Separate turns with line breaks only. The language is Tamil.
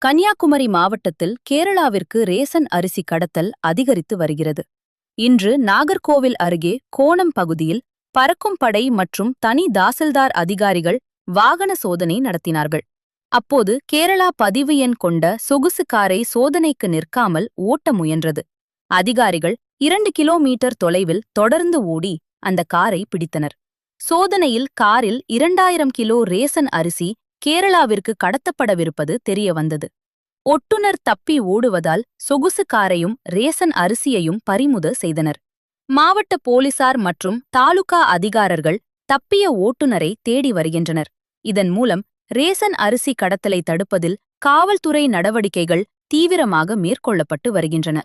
கன்னியாகுமரி மாவட்டத்தில் கேரளாவிற்கு ரேசன் அரிசி கடத்தல் அதிகரித்து வருகிறது. இன்று நாகர்கோவில் அருகே கோணம் பகுதியில் பறக்கும் படை மற்றும் தனி தாசில்தார் அதிகாரிகள் வாகன சோதனை நடத்தினார்கள். அப்போது கேரளா பதிவு எண் கொண்ட சொகுசு காரை சோதனைக்கு நிற்காமல் ஓட்ட முயன்றது. அதிகாரிகள் 2 கிலோமீட்டர் தொலைவில் தொடர்ந்து ஓடி அந்த காரை பிடித்தனர். சோதனையில் காரில் 2000 கிலோ ரேசன் அரிசி கேரளாவிற்கு கடத்தப்படவிருப்பது தெரியவந்தது. ஒட்டுநர் தப்பி ஓடுவதால் சொகுசு காரையும் ரேசன் அரிசியையும் பறிமுதல் செய்தனர். மாவட்ட போலீசார் மற்றும் தாலுகா அதிகாரர்கள் தப்பிய ஓட்டுநரை தேடி வருகின்றனர். இதன் மூலம் ரேசன் அரிசி கடத்தலை தடுப்பதில் காவல்துறை நடவடிக்கைகள் தீவிரமாக மேற்கொள்ளப்பட்டு வருகின்றன.